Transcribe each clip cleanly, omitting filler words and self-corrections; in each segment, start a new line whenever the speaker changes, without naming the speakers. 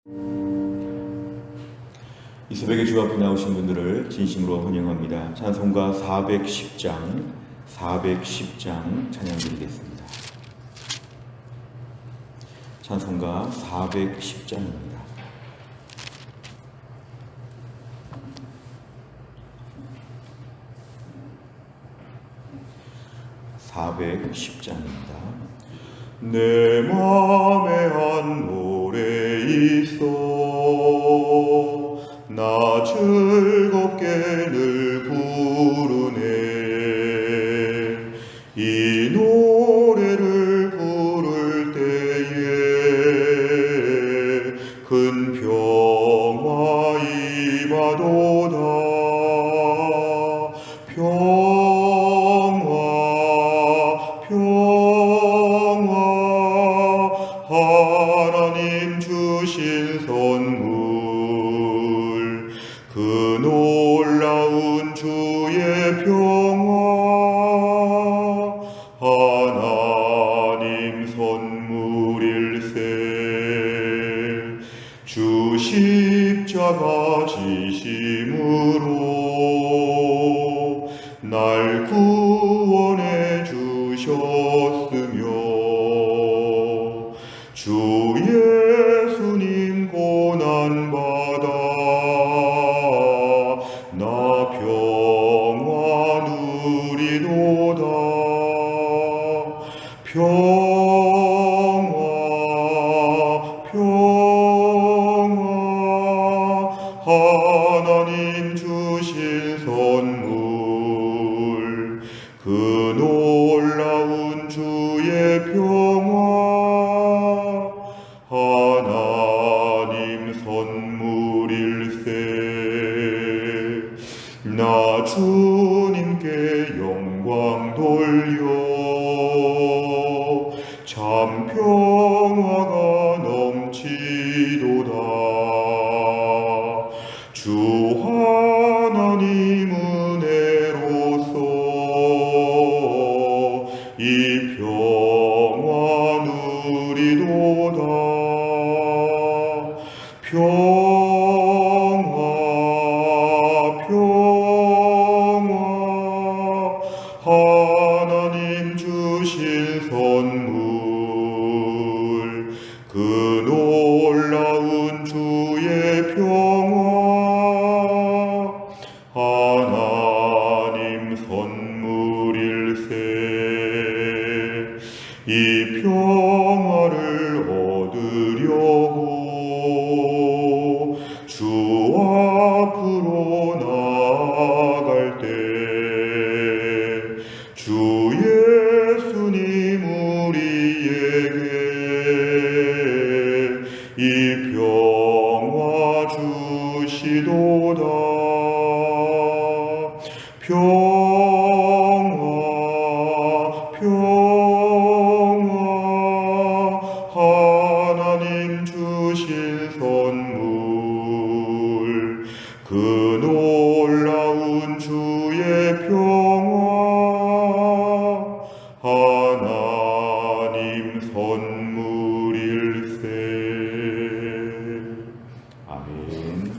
이 새벽에 주 앞에 나오신 분들을 진심으로 환영합니다. 찬송가 410장 찬양 드리겠습니다. 찬송가 410장입니다. 내 맘에 한 노래 있어 나 즐겁게 늘 부르네. 이 노래를 부를 때에 큰 평화 임하도다. 하나님 주신 선물 그 놀라운 주의 평화 하나님 선물일세. 주 십자가 지심으로 날 구원해 주셨으며 주 예수님 고난받아 나 평화 누리도다. 평화 하나님 주신 선물 그 놀라운 주의 평화 하나님 선물일세. 나 주님께 영광 돌려 참 평화가 넘치도다. 주 하나님 은혜로서 이 평화 누리도다. 평화 하나님 주신 선물 그 놀라운 주의 평화 하나님 선물일세. 이 평화를 얻으려고 주 앞으로 나아갈 때 주 예수님 우리에게 이 평화 주시도다. 평화 하나님 주신 선물 그 놀라운 주의 평화 하나님 선물일세. 아멘.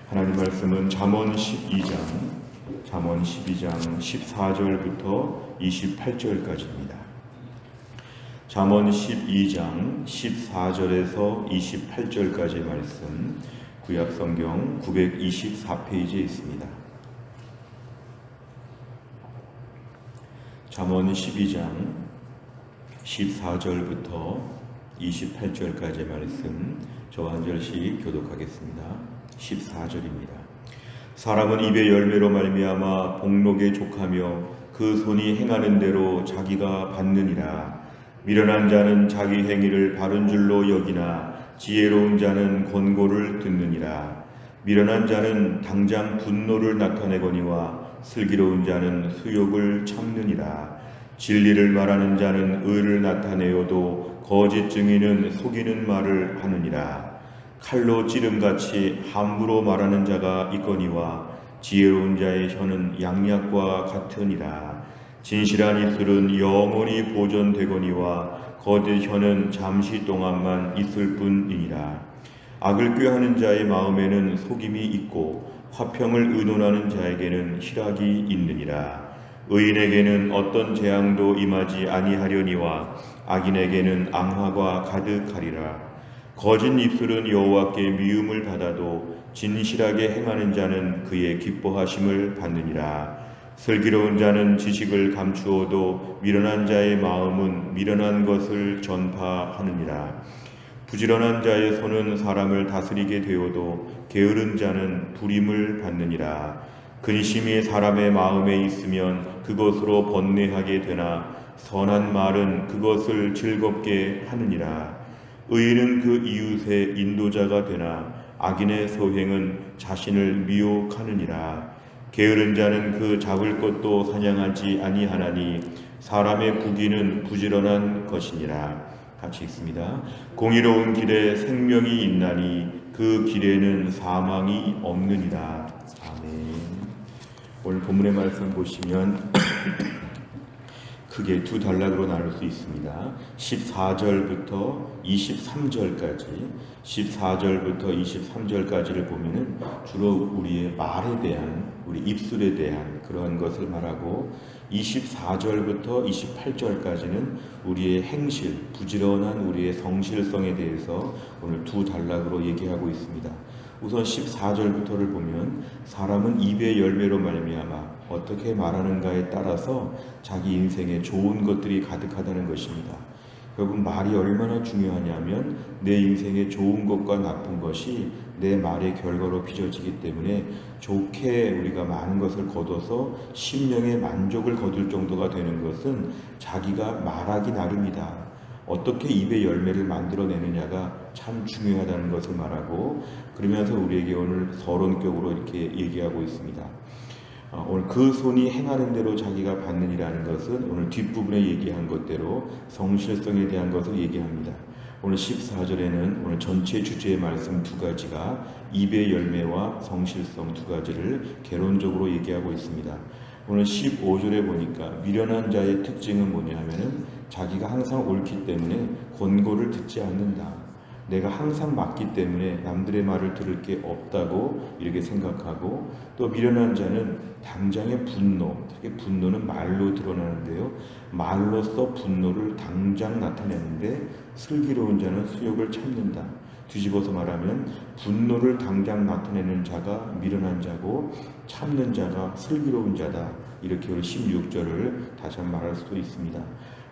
하나님 말씀은 잠언 12장 14절부터 28절까지입니다. 잠언 12장 14절에서 28절까지의 말씀 구약성경 924페이지에 있습니다. 잠언 12장 14절부터 28절까지의 말씀 저와 한 절씩 교독하겠습니다. 14절입니다. 사람은 입의 열매로 말미암아 복록에 족하며 그 손이 행하는 대로 자기가 받느니라. 미련한 자는 자기 행위를 바른 줄로 여기나 지혜로운 자는 권고를 듣느니라. 미련한 자는 당장 분노를 나타내거니와 슬기로운 자는 수욕을 참느니라. 진리를 말하는 자는 의를 나타내어도 거짓 증인은 속이는 말을 하느니라. 칼로 찌름같이 함부로 말하는 자가 있거니와 지혜로운 자의 혀는 양약과 같으니라. 진실한 입술은 영원히 보존되거니와 거짓 혀는 잠시 동안만 있을 뿐이니라. 악을 꾀하는 자의 마음에는 속임이 있고 화평을 의논하는 자에게는 희락이 있느니라. 의인에게는 어떤 재앙도 임하지 아니하려니와 악인에게는 앙화가 가득하리라. 거짓 입술은 여호와께 미움을 받아도 진실하게 행하는 자는 그의 기뻐하심을 받느니라. 슬기로운 자는 지식을 감추어도 미련한 자의 마음은 미련한 것을 전파하느니라. 부지런한 자의 손은 사람을 다스리게 되어도 게으른 자는 불임을 받느니라. 근심이 사람의 마음에 있으면 그것으로 번뇌하게 되나 선한 말은 그것을 즐겁게 하느니라. 의인은 그 이웃의 인도자가 되나 악인의 소행은 자신을 미혹하느니라. 게으른 자는 그 잡을 것도 사냥하지 아니하나니 사람의 부귀는 부지런한 것이니라. 같이 읽습니다. 공의로운 길에 생명이 있나니 그 길에는 사망이 없느니라. 아멘. 오늘 본문의 말씀 보시면 크게 두 단락으로 나눌 수 있습니다. 14절부터 23절까지, 14절부터 23절까지를 보면은 주로 우리의 말에 대한, 우리 입술에 대한 그러한 것을 말하고, 24절부터 28절까지는 우리의 행실, 부지런한 우리의 성실성에 대해서 오늘 두 단락으로 얘기하고 있습니다. 우선 14절부터를 보면 사람은 입의 열매로 말미암아 어떻게 말하는가에 따라서 자기 인생에 좋은 것들이 가득하다는 것입니다. 결국 말이 얼마나 중요하냐면 내 인생에 좋은 것과 나쁜 것이 내 말의 결과로 빚어지기 때문에 좋게 우리가 많은 것을 거둬서 심령의 만족을 거둘 정도가 되는 것은 자기가 말하기 나름이다. 어떻게 입의 열매를 만들어내느냐가 참 중요하다는 것을 말하고, 그러면서 우리에게 오늘 서론격으로 이렇게 얘기하고 있습니다. 오늘 그 손이 행하는 대로 자기가 받느니라는 것은 오늘 뒷부분에 얘기한 것대로 성실성에 대한 것을 얘기합니다. 오늘 14절에는 오늘 전체 주제의 말씀 두 가지가 입의 열매와 성실성 두 가지를 개론적으로 얘기하고 있습니다. 오늘 15절에 보니까 미련한 자의 특징은 뭐냐 하면은 자기가 항상 옳기 때문에 권고를 듣지 않는다. 내가 항상 맞기 때문에 남들의 말을 들을 게 없다고 이렇게 생각하고, 또 미련한 자는 당장의 분노, 특히 분노는 말로 드러나는데요, 말로써 분노를 당장 나타내는데 슬기로운 자는 수욕을 참는다. 뒤집어서 말하면 분노를 당장 나타내는 자가 미련한 자고 참는 자가 슬기로운 자다. 이렇게 우리 16절을 다시 한번 말할 수도 있습니다.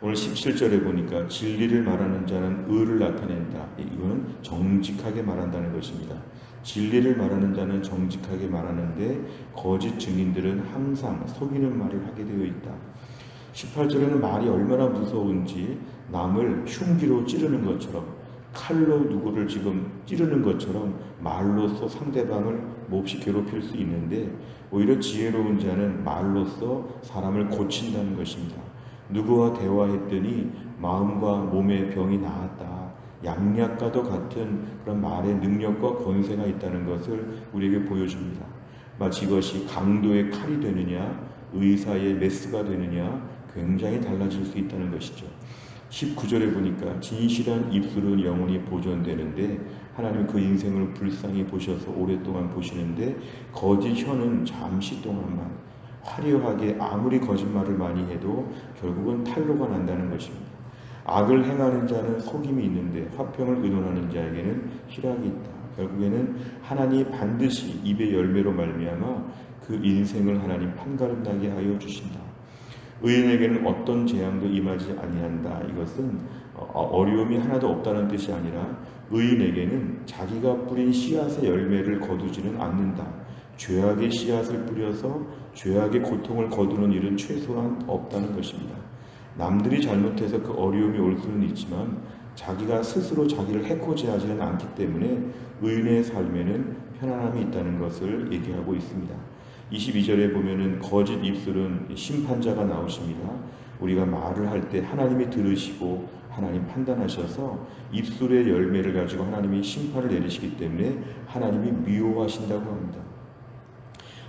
오늘 17절에 보니까 진리를 말하는 자는 의를 나타낸다. 이거는 정직하게 말한다는 것입니다. 진리를 말하는 자는 정직하게 말하는데 거짓 증인들은 항상 속이는 말을 하게 되어 있다. 18절에는 말이 얼마나 무서운지 남을 흉기로 찌르는 것처럼, 칼로 누구를 지금 찌르는 것처럼 말로써 상대방을 몹시 괴롭힐 수 있는데, 오히려 지혜로운 자는 말로써 사람을 고친다는 것입니다. 누구와 대화했더니 마음과 몸의 병이 나았다. 양약과도 같은 그런 말의 능력과 권세가 있다는 것을 우리에게 보여줍니다. 마치 이것이 강도의 칼이 되느냐 의사의 메스가 되느냐 굉장히 달라질 수 있다는 것이죠. 19절에 보니까 진실한 입술은 영원히 보존되는데 하나님 그 인생을 불쌍히 보셔서 오랫동안 보시는데 거짓 혀는 잠시 동안만, 화려하게 아무리 거짓말을 많이 해도 결국은 탄로가 난다는 것입니다. 악을 행하는 자는 속임이 있는데 화평을 의논하는 자에게는 희락이 있다. 결국에는 하나님이 반드시 입의 열매로 말미암아 그 인생을 하나님 판가름나게 하여 주신다. 의인에게는 어떤 재앙도 임하지 아니한다. 이것은 어려움이 하나도 없다는 뜻이 아니라 의인에게는 자기가 뿌린 씨앗의 열매를 거두지는 않는다. 죄악의 씨앗을 뿌려서 죄악의 고통을 거두는 일은 최소한 없다는 것입니다. 남들이 잘못해서 그 어려움이 올 수는 있지만 자기가 스스로 자기를 해코지 하지는 않기 때문에 의인의 삶에는 편안함이 있다는 것을 얘기하고 있습니다. 22절에 보면은 거짓 입술은 심판자가 나오십니다. 우리가 말을 할 때 하나님이 들으시고 하나님 판단하셔서 입술의 열매를 가지고 하나님이 심판을 내리시기 때문에 하나님이 미워하신다고 합니다.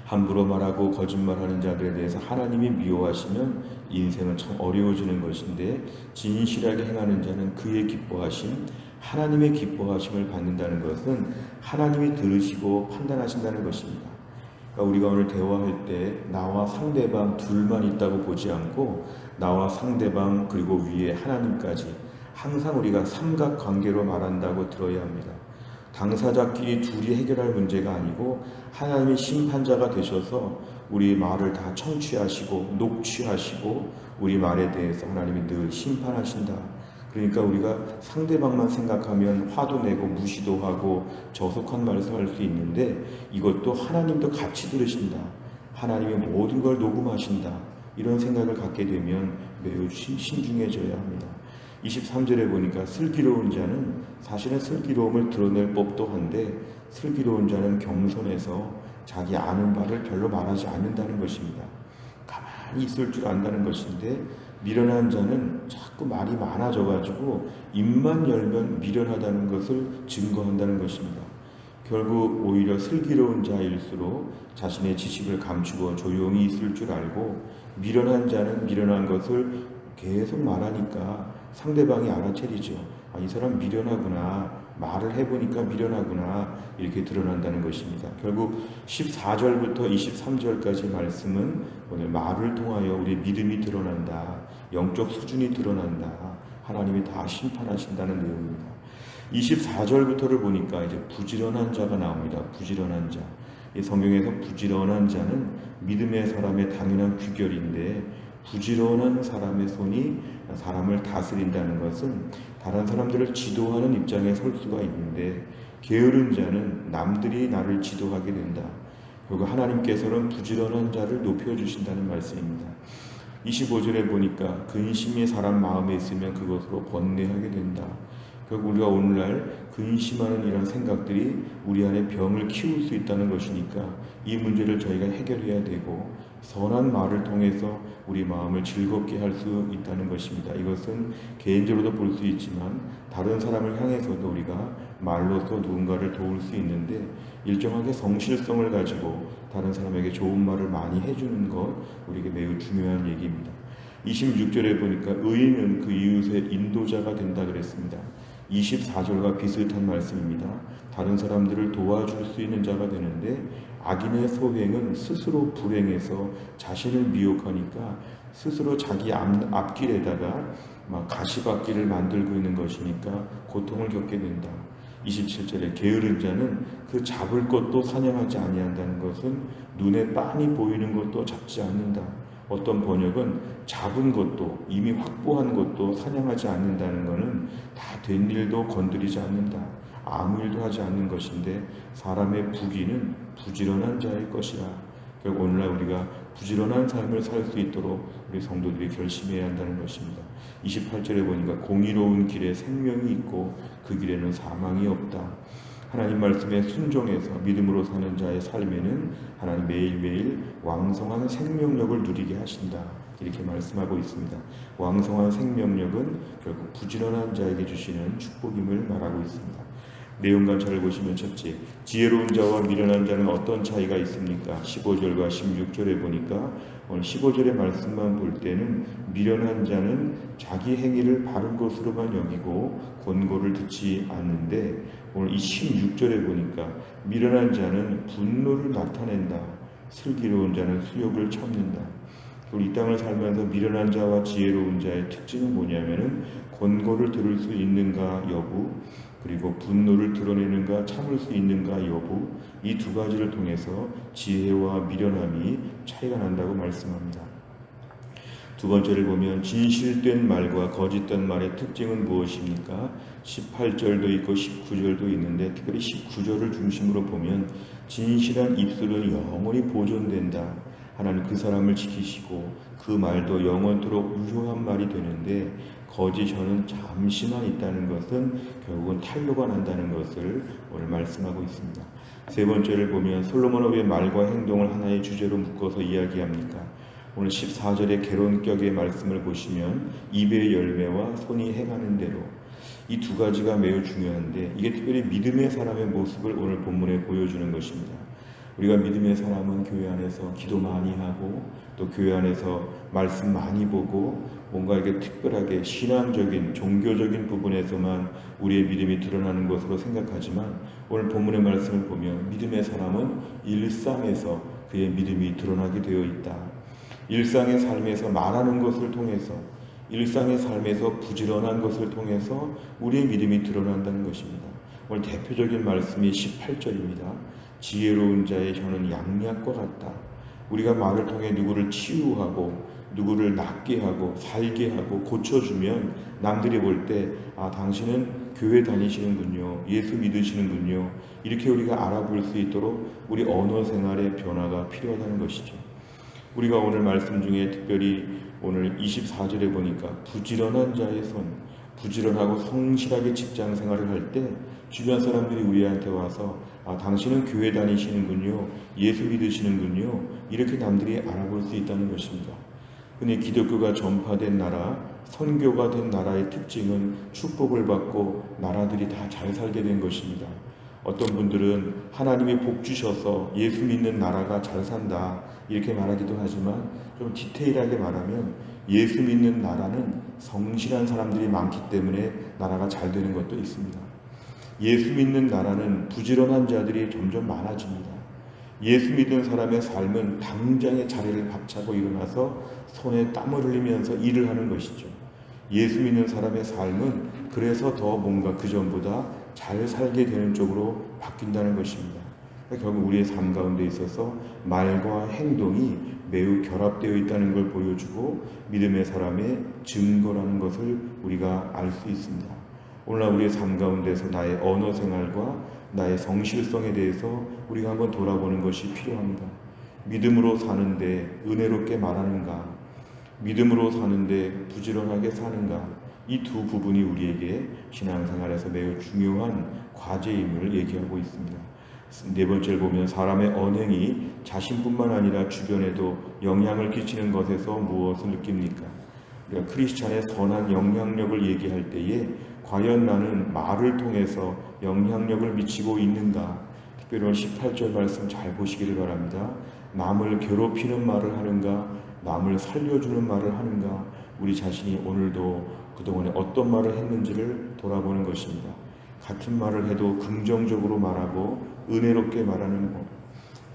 함부로 말하고 거짓말하는 자들에 대해서 하나님이 미워하시면 인생은 참 어려워지는 것인데 진실하게 행하는 자는 그의 기뻐하심 하나님의 기뻐하심을 받는다는 것은 하나님이 들으시고 판단하신다는 것입니다. 그러니까 우리가 오늘 대화할 때 나와 상대방 둘만 있다고 보지 않고 나와 상대방 그리고 위에 하나님까지 항상 우리가 삼각관계로 말한다고 들어야 합니다. 당사자끼리 둘이 해결할 문제가 아니고 하나님이 심판자가 되셔서 우리 말을 다 청취하시고 녹취하시고 우리 말에 대해서 하나님이 늘 심판하신다. 그러니까 우리가 상대방만 생각하면 화도 내고 무시도 하고 저속한 말씀할 수 있는데 이것도 하나님도 같이 들으신다. 하나님이 모든 걸 녹음하신다. 이런 생각을 갖게 되면 매우 신중해져야 합니다. 23절에 보니까 슬기로운 자는 사실은 슬기로움을 드러낼 법도 한데 슬기로운 자는 겸손해서 자기 아는 바를 별로 말하지 않는다는 것입니다. 가만히 있을 줄 안다는 것인데 미련한 자는 자꾸 말이 많아져가지고 입만 열면 미련하다는 것을 증거한다는 것입니다. 결국 오히려 슬기로운 자일수록 자신의 지식을 감추고 조용히 있을 줄 알고 미련한 자는 미련한 것을 계속 말하니까 상대방이 알아채리죠. 이 사람 미련하구나. 말을 해보니까 미련하구나. 이렇게 드러난다는 것입니다. 결국 14절부터 23절까지 말씀은 오늘 말을 통하여 우리의 믿음이 드러난다. 영적 수준이 드러난다. 하나님이 다 심판하신다는 내용입니다. 24절부터를 보니까 이제 부지런한 자가 나옵니다. 부지런한 자. 이 성경에서 부지런한 자는 믿음의 사람의 당연한 귀결인데 부지런한 사람의 손이 사람을 다스린다는 것은 다른 사람들을 지도하는 입장에 설 수가 있는데 게으른 자는 남들이 나를 지도하게 된다. 결국 하나님께서는 부지런한 자를 높여주신다는 말씀입니다. 25절에 보니까 근심이 사람 마음에 있으면 그것으로 번뇌하게 된다. 결국 우리가 오늘날 근심하는 이런 생각들이 우리 안에 병을 키울 수 있다는 것이니까 이 문제를 저희가 해결해야 되고 선한 말을 통해서 우리 마음을 즐겁게 할 수 있다는 것입니다. 이것은 개인적으로도 볼 수 있지만 다른 사람을 향해서도 우리가 말로서 누군가를 도울 수 있는데 일정하게 성실성을 가지고 다른 사람에게 좋은 말을 많이 해주는 것 우리에게 매우 중요한 얘기입니다. 26절에 보니까 의인은 그 이웃의 인도자가 된다 그랬습니다. 24절과 비슷한 말씀입니다. 다른 사람들을 도와줄 수 있는 자가 되는데 악인의 소행은 스스로 불행해서 자신을 미혹하니까 스스로 자기 앞길에다가 막 가시밭길을 만들고 있는 것이니까 고통을 겪게 된다. 27절에 게으른 자는 그 잡을 것도 사냥하지 아니한다는 것은 눈에 빤히 보이는 것도 잡지 않는다. 어떤 번역은 잡은 것도 이미 확보한 것도 사냥하지 않는다는 것은 다 된 일도 건드리지 않는다. 아무 일도 하지 않는 것인데 사람의 부귀는 부지런한 자의 것이라. 결국 오늘날 우리가 부지런한 삶을 살 수 있도록 우리 성도들이 결심해야 한다는 것입니다. 28절에 보니까 공의로운 길에 생명이 있고 그 길에는 사망이 없다. 하나님 말씀에 순종해서 믿음으로 사는 자의 삶에는 하나님 매일매일 왕성한 생명력을 누리게 하신다. 이렇게 말씀하고 있습니다. 왕성한 생명력은 결국 부지런한 자에게 주시는 축복임을 말하고 있습니다. 내용 관찰을 보시면 첫째, 지혜로운 자와 미련한 자는 어떤 차이가 있습니까? 15절과 16절에 보니까 오늘 15절의 말씀만 볼 때는 미련한 자는 자기 행위를 바른 것으로만 여기고 권고를 듣지 않는데 오늘 이 16절에 보니까 미련한 자는 분노를 나타낸다. 슬기로운 자는 수욕을 참는다. 우리 이 땅을 살면서 미련한 자와 지혜로운 자의 특징은 뭐냐면은 권고를 들을 수 있는가 여부, 그리고 분노를 드러내는가 참을 수 있는가 여부, 이 두 가지를 통해서 지혜와 미련함이 차이가 난다고 말씀합니다. 두 번째를 보면 진실된 말과 거짓된 말의 특징은 무엇입니까? 18절도 있고 19절도 있는데 특별히 19절을 중심으로 보면 진실한 입술은 영원히 보존된다. 하나님 그 사람을 지키시고 그 말도 영원토록 유효한 말이 되는데 거짓 혀는 잠시만 있다는 것은 결국은 탄로가 난다는 것을 오늘 말씀하고 있습니다. 세 번째를 보면 솔로몬은 왜 말과 행동을 하나의 주제로 묶어서 이야기합니까? 오늘 14절의 개론격의 말씀을 보시면 입의 열매와 손이 행하는 대로 이 두 가지가 매우 중요한데 이게 특별히 믿음의 사람의 모습을 오늘 본문에 보여주는 것입니다. 우리가 믿음의 사람은 교회 안에서 기도 많이 하고 또 교회 안에서 말씀 많이 보고 뭔가 이게 특별하게 신앙적인 종교적인 부분에서만 우리의 믿음이 드러나는 것으로 생각하지만 오늘 본문의 말씀을 보면 믿음의 사람은 일상에서 그의 믿음이 드러나게 되어 있다. 일상의 삶에서 말하는 것을 통해서 일상의 삶에서 부지런한 것을 통해서 우리의 믿음이 드러난다는 것입니다. 오늘 대표적인 말씀이 18절입니다. 지혜로운 자의 혀는 양약과 같다. 우리가 말을 통해 누구를 치유하고 누구를 낫게 하고 살게 하고 고쳐주면 남들이 볼 때 당신은 교회 다니시는군요. 예수 믿으시는군요. 이렇게 우리가 알아볼 수 있도록 우리 언어 생활의 변화가 필요하다는 것이죠. 우리가 오늘 말씀 중에 특별히 오늘 24절에 보니까 부지런한 자의 손, 부지런하고 성실하게 직장 생활을 할 때 주변 사람들이 우리한테 와서 당신은 교회 다니시는군요. 예수 믿으시는군요. 이렇게 남들이 알아볼 수 있다는 것입니다. 흔히 기독교가 전파된 나라, 선교가 된 나라의 특징은 축복을 받고 나라들이 다 잘 살게 된 것입니다. 어떤 분들은 하나님이 복 주셔서 예수 믿는 나라가 잘 산다 이렇게 말하기도 하지만 좀 디테일하게 말하면 예수 믿는 나라는 성실한 사람들이 많기 때문에 나라가 잘 되는 것도 있습니다. 예수 믿는 나라는 부지런한 자들이 점점 많아집니다. 예수 믿는 사람의 삶은 당장의 자리를 박차고 일어나서 손에 땀을 흘리면서 일을 하는 것이죠. 예수 믿는 사람의 삶은 그래서 더 뭔가 그전보다 잘 살게 되는 쪽으로 바뀐다는 것입니다. 결국 우리의 삶 가운데 있어서 말과 행동이 매우 결합되어 있다는 걸 보여주고 믿음의 사람의 증거라는 것을 우리가 알 수 있습니다. 오늘날 우리의 삶 가운데서 나의 언어 생활과 나의 성실성에 대해서 우리가 한번 돌아보는 것이 필요합니다. 믿음으로 사는데 은혜롭게 말하는가? 믿음으로 사는데 부지런하게 사는가? 이 두 부분이 우리에게 신앙생활에서 매우 중요한 과제임을 얘기하고 있습니다. 네 번째를 보면 사람의 언행이 자신뿐만 아니라 주변에도 영향을 끼치는 것에서 무엇을 느낍니까? 우리가 크리스찬의 선한 영향력을 얘기할 때에 과연 나는 말을 통해서 영향력을 미치고 있는가? 특별히 18절 말씀 잘 보시기를 바랍니다. 남을 괴롭히는 말을 하는가? 남을 살려주는 말을 하는가? 우리 자신이 오늘도 그동안에 어떤 말을 했는지를 돌아보는 것입니다. 같은 말을 해도 긍정적으로 말하고 은혜롭게 말하는 것,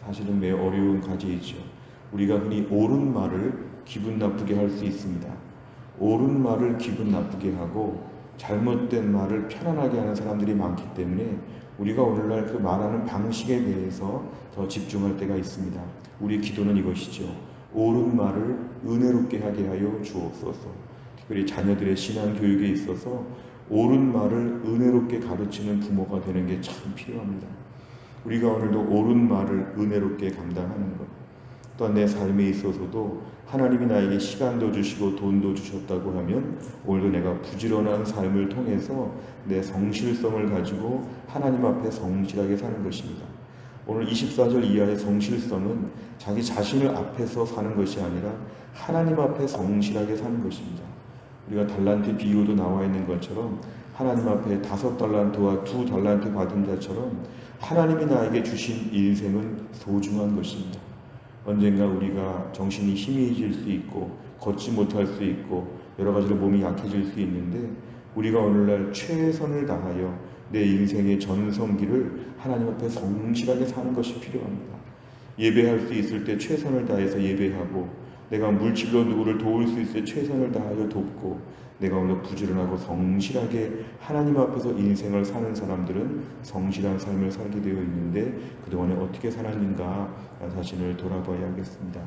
사실은 매우 어려운 과제이죠. 우리가 흔히 옳은 말을 기분 나쁘게 할 수 있습니다. 옳은 말을 기분 나쁘게 하고 잘못된 말을 편안하게 하는 사람들이 많기 때문에 우리가 오늘날 그 말하는 방식에 대해서 더 집중할 때가 있습니다. 우리의 기도는 이것이죠. 옳은 말을 은혜롭게 하게 하여 주옵소서. 특별히 자녀들의 신앙 교육에 있어서 옳은 말을 은혜롭게 가르치는 부모가 되는 게 참 필요합니다. 우리가 오늘도 옳은 말을 은혜롭게 감당하는 것, 또한 내 삶에 있어서도 하나님이 나에게 시간도 주시고 돈도 주셨다고 하면 오늘도 내가 부지런한 삶을 통해서 내 성실성을 가지고 하나님 앞에 성실하게 사는 것입니다. 오늘 24절 이하의 성실성은 자기 자신을 앞에서 사는 것이 아니라 하나님 앞에 성실하게 사는 것입니다. 우리가 달란트 비유도 나와 있는 것처럼 하나님 앞에 5달란트와 2달란트 받은 자처럼 하나님이 나에게 주신 인생은 소중한 것입니다. 언젠가 우리가 정신이 희미해질 수 있고 걷지 못할 수 있고 여러 가지로 몸이 약해질 수 있는데 우리가 오늘날 최선을 다하여 내 인생의 전성기를 하나님 앞에 성실하게 사는 것이 필요합니다. 예배할 수 있을 때 최선을 다해서 예배하고 내가 물질로 누구를 도울 수 있을 때 최선을 다하여 돕고 내가 오늘 부지런하고 성실하게 하나님 앞에서 인생을 사는 사람들은 성실한 삶을 살게 되어 있는데 그동안에 어떻게 살았는가 자신을 돌아봐야 하겠습니다.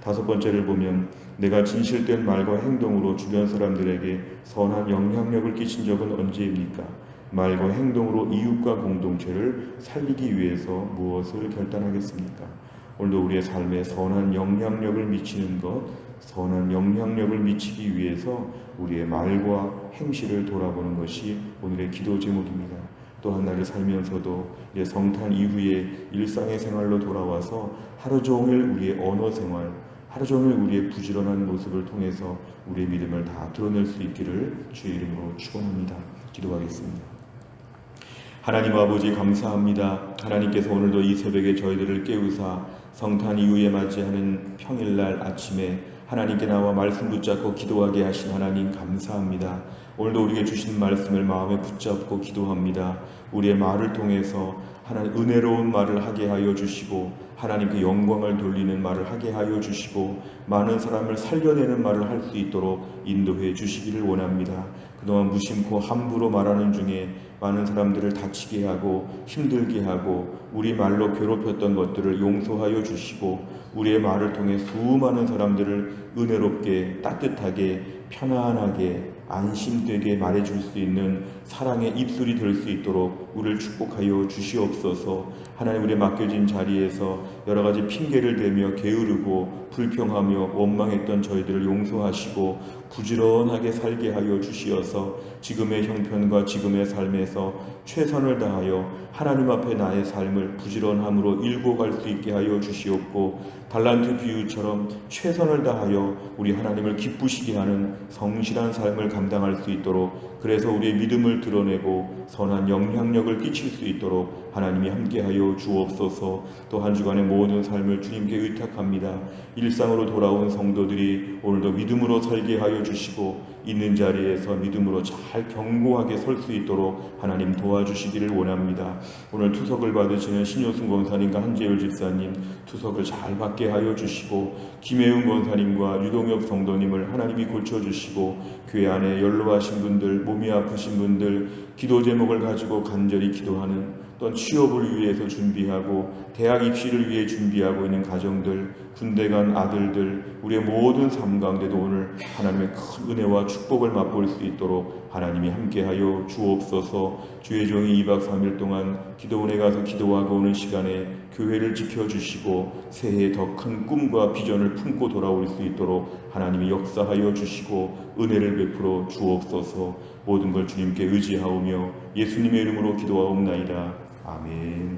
5번째를 보면 내가 진실된 말과 행동으로 주변 사람들에게 선한 영향력을 끼친 적은 언제입니까? 말과 행동으로 이웃과 공동체를 살리기 위해서 무엇을 결단하겠습니까? 오늘도 우리의 삶에 선한 영향력을 미치는 것, 선한 영향력을 미치기 위해서 우리의 말과 행실을 돌아보는 것이 오늘의 기도 제목입니다. 또한 나를 살면서도 이제 성탄 이후에 일상의 생활로 돌아와서 하루 종일 우리의 언어 생활, 하루 종일 우리의 부지런한 모습을 통해서 우리의 믿음을 다 드러낼 수 있기를 주의 이름으로 축원합니다. 기도하겠습니다. 하나님 아버지 감사합니다. 하나님께서 오늘도 이 새벽에 저희들을 깨우사 성탄 이후에 맞이하는 평일날 아침에 하나님께 나와 말씀 붙잡고 기도하게 하신 하나님 감사합니다. 오늘도 우리에게 주신 말씀을 마음에 붙잡고 기도합니다. 우리의 말을 통해서 하나님 은혜로운 말을 하게 하여 주시고 하나님께 영광을 돌리는 말을 하게 하여 주시고 많은 사람을 살려내는 말을 할 수 있도록 인도해 주시기를 원합니다. 그동안 무심코 함부로 말하는 중에 많은 사람들을 다치게 하고 힘들게 하고 우리 말로 괴롭혔던 것들을 용서하여 주시고 우리의 말을 통해 수많은 사람들을 은혜롭게 따뜻하게 편안하게 안심되게 말해줄 수 있는 사랑의 입술이 될 수 있도록 우리를 축복하여 주시옵소서. 하나님, 우리의 맡겨진 자리에서 여러 가지 핑계를 대며 게으르고 불평하며 원망했던 저희들을 용서하시고 부지런하게 살게 하여 주시어서 지금의 형편과 지금의 삶에서 최선을 다하여 하나님 앞에 나의 삶을 부지런함으로 일궈 갈 수 있게 하여 주시옵고 달란트 비유처럼 최선을 다하여 우리 하나님을 기쁘시게 하는 성실한 삶을 감당할 수 있도록, 그래서 우리의 믿음을 드러내고 선한 영향력을 끼칠 수 있도록 하나님이 함께하여 주옵소서. 또 한 주간의 모든 삶을 주님께 의탁합니다. 일상으로 돌아온 성도들이 오늘도 믿음으로 살게 하여 주시고 있는 자리에서 믿음으로 잘 견고하게 설 수 있도록 하나님 도와주시기를 원합니다. 오늘 투석을 받으시는 신효순 권사님과 한재율 집사님 투석을 잘 받게 하여 주시고 김혜은 권사님과 유동엽 성도님을 하나님이 고쳐주시고 교회 안에 연로하신 분들, 몸이 아프신 분들, 기도 제목을 가지고 간절히 기도하는, 또한 취업을 위해서 준비하고 대학 입시를 위해 준비하고 있는 가정들, 군대 간 아들들, 우리의 모든 삶 가운데도 오늘 하나님의 큰 은혜와 축복을 맛볼 수 있도록 하나님이 함께하여 주옵소서. 주의 종이 2박 3일 동안 기도원에 가서 기도하고 오는 시간에 교회를 지켜주시고 새해에 더 큰 꿈과 비전을 품고 돌아올 수 있도록 하나님이 역사하여 주시고 은혜를 베풀어 주옵소서. 모든 걸 주님께 의지하오며 예수님의 이름으로 기도하옵나이다. 아멘.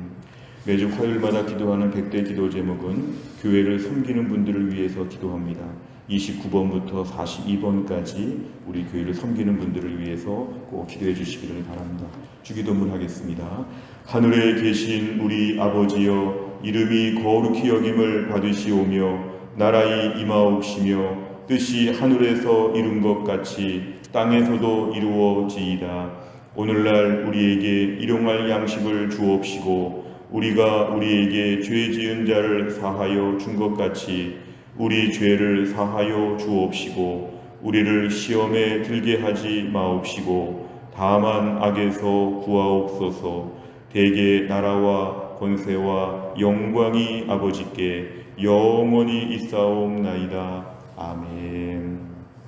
매주 화요일마다 기도하는 100대 기도 제목은 교회를 섬기는 분들을 위해서 기도합니다. 29번부터 42번까지 우리 교회를 섬기는 분들을 위해서 꼭 기도해 주시기를 바랍니다. 주기도문 하겠습니다. 하늘에 계신 우리 아버지여, 이름이 거룩히 여김을 받으시오며 나라의 임하옵시며 뜻이 하늘에서 이룬 것 같이 땅에서도 이루어지이다. 오늘날 우리에게 일용할 양식을 주옵시고 우리가 우리에게 죄 지은 자를 사하여 준 것 같이 우리 죄를 사하여 주옵시고 우리를 시험에 들게 하지 마옵시고 다만 악에서 구하옵소서. 대개 나라와 권세와 영광이 아버지께 영원히 있사옵나이다. 아멘.